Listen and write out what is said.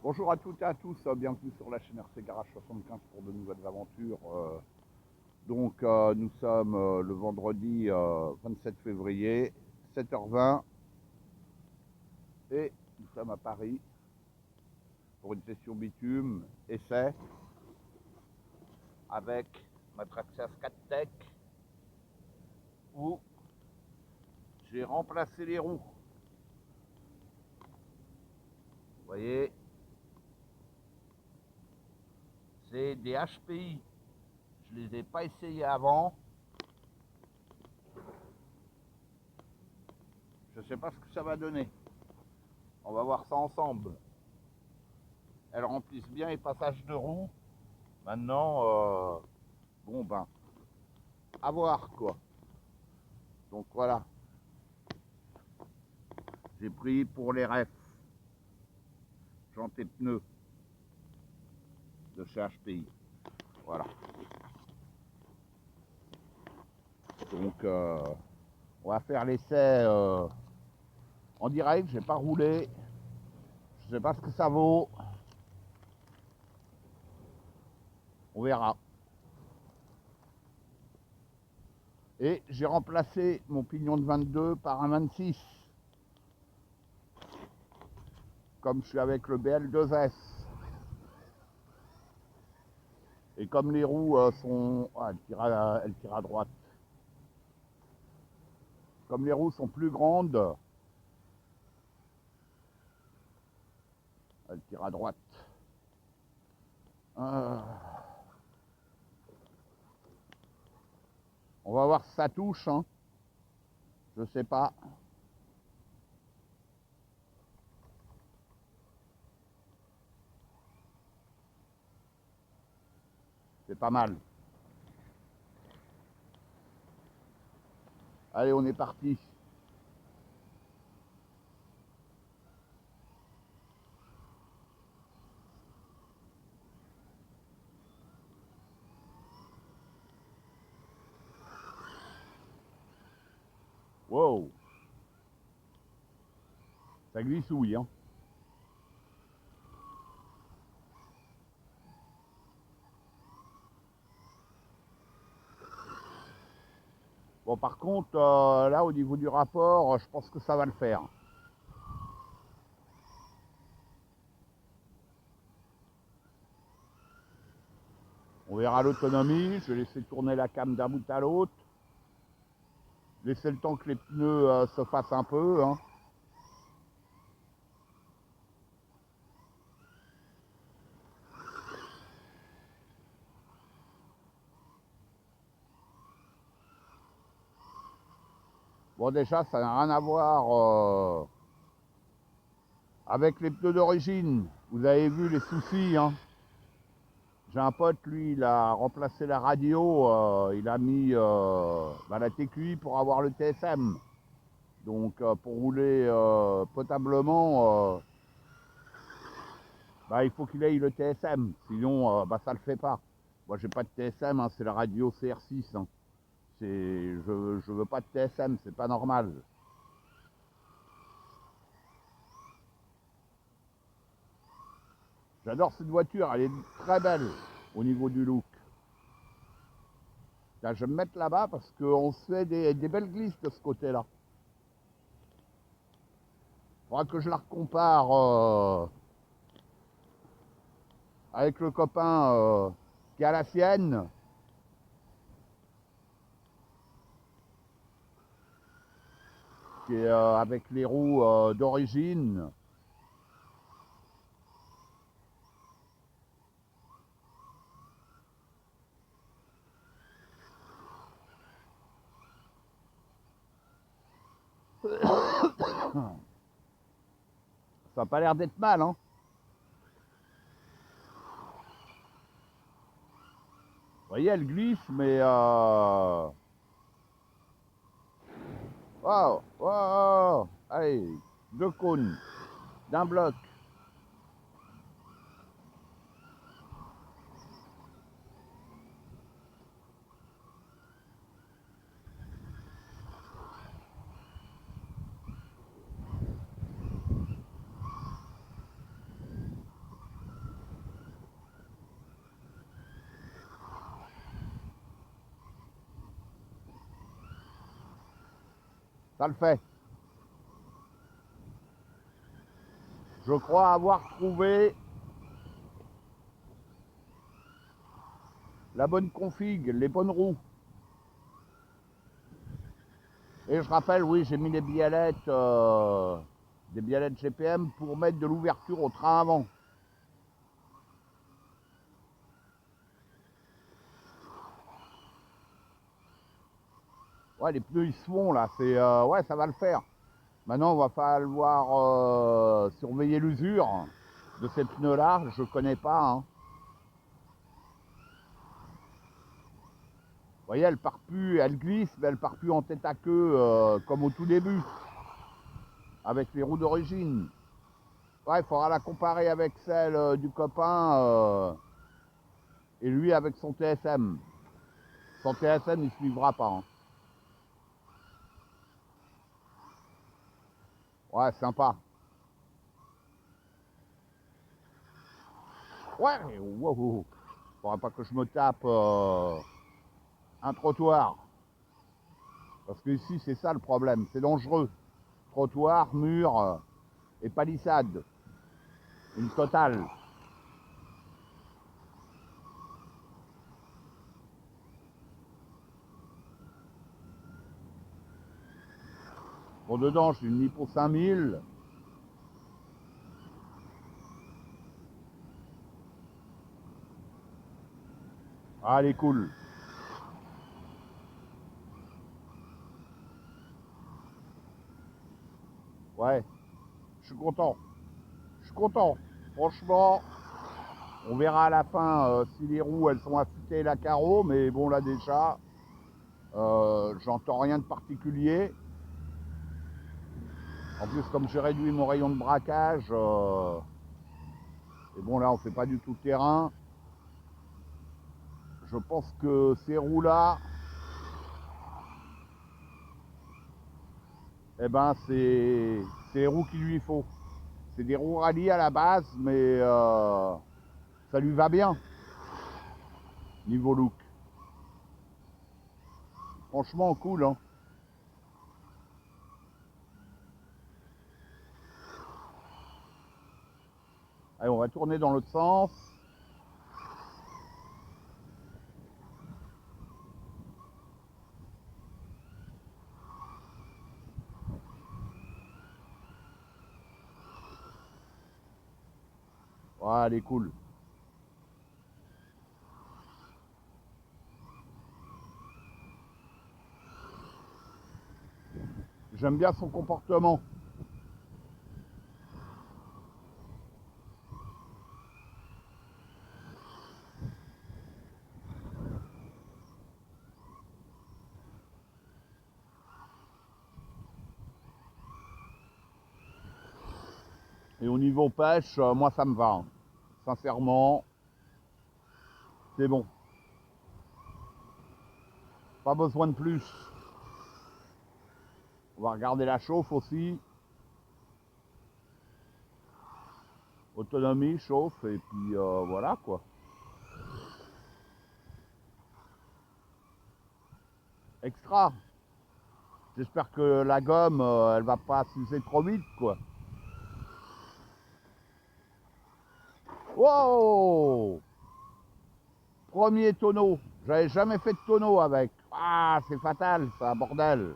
Bonjour à toutes et à tous, bienvenue sur la chaîne RC Garage 75 pour de nouvelles aventures. Nous sommes le vendredi 27 février, 7h20, et nous sommes à Paris pour une session bitume, essai, avec ma Traxxas 4Tech, où j'ai remplacé les roues. Vous voyez, c'est des HPI. Je les ai pas essayés avant. Je sais pas ce que ça va donner. On va voir ça ensemble. Elles remplissent bien les passages de roues. Maintenant, à voir quoi. Donc voilà. J'ai pris pour les refs jantes et pneus de chez HPI. Voilà. Donc on va faire l'essai en direct. J'ai pas roulé. Je sais pas ce que ça vaut. On verra. Et j'ai remplacé mon pignon de 22 par un 26. Comme je suis avec le BL2S. Et comme les roues sont... Ah, elle tire à droite. Comme les roues sont plus grandes, elle tire à droite. On va voir si ça touche, hein. Je sais pas. C'est pas mal. Allez, on est parti. Wow. Ça glissouille, hein. Bon, par contre, là, au niveau du rapport, je pense que ça va le faire. On verra l'autonomie. Je vais laisser tourner la cam d'un bout à l'autre. Laisser le temps que les pneus se fassent un peu, hein. Bon, déjà, ça n'a rien à voir avec les pneus d'origine. Vous avez vu les soucis, hein. J'ai un pote, lui, il a remplacé la radio, il a mis la TQI pour avoir le TSM. Donc pour rouler potablement, il faut qu'il ait le TSM, sinon ça le fait pas. Moi j'ai pas de TSM, hein, c'est la radio CR6. Hein. Je veux pas de TSM, c'est pas normal. J'adore cette voiture, elle est très belle au niveau du look. Là, je vais me mettre là-bas parce qu'on se fait des belles glisses de ce côté-là. Il faudra que je la recompare avec le copain qui a la sienne. Qui est avec les roues d'origine. Ça n'a pas l'air d'être mal, hein. Vous voyez, elle glisse, mais wow, wow, allez, 2 cônes d'un bloc. Ça le fait. Je crois avoir trouvé la bonne config, les bonnes roues. Et je rappelle, oui, j'ai mis des biellettes GPM pour mettre de l'ouverture au train avant. Ouais, les pneus ils se font là, ouais, ça va le faire. Maintenant, on va falloir surveiller l'usure de ces pneus-là. Je connais pas. Hein. Vous voyez, elle part plus, elle glisse, mais elle part plus en tête à queue comme au tout début, avec les roues d'origine. Ouais, il faudra la comparer avec celle du copain et lui avec son TSM. Son TSM, il ne suivra pas. Hein. Ouais, sympa. Ouais, wow. Faudra pas que je me tape un trottoir. Parce que ici, c'est ça le problème. C'est dangereux. Trottoir, mur et palissade. Une totale. Bon, dedans, j'ai une Nippo 5000. Ah, elle est cool. Ouais, je suis content. Je suis content. Franchement, on verra à la fin si les roues, elles sont affûtées la carreau. Mais bon, là, déjà, j'entends rien de particulier. En plus, comme j'ai réduit mon rayon de braquage, et bon, là, on fait pas du tout terrain. Je pense que ces roues-là, eh ben, c'est les roues qu'il lui faut. C'est des roues rallye à la base, mais ça lui va bien, niveau look. Franchement, cool, hein. Allez, on va tourner dans l'autre sens. Ouais, elle est cool. J'aime bien son comportement. Et au niveau pêche, moi ça me va. Hein. Sincèrement, c'est bon. Pas besoin de plus. On va regarder la chauffe aussi. Autonomie, chauffe, et puis voilà quoi. Extra. J'espère que la gomme, elle va pas s'user trop vite quoi. Wow! Premier tonneau. J'avais jamais fait de tonneau avec. Ah, c'est fatal, ça, bordel.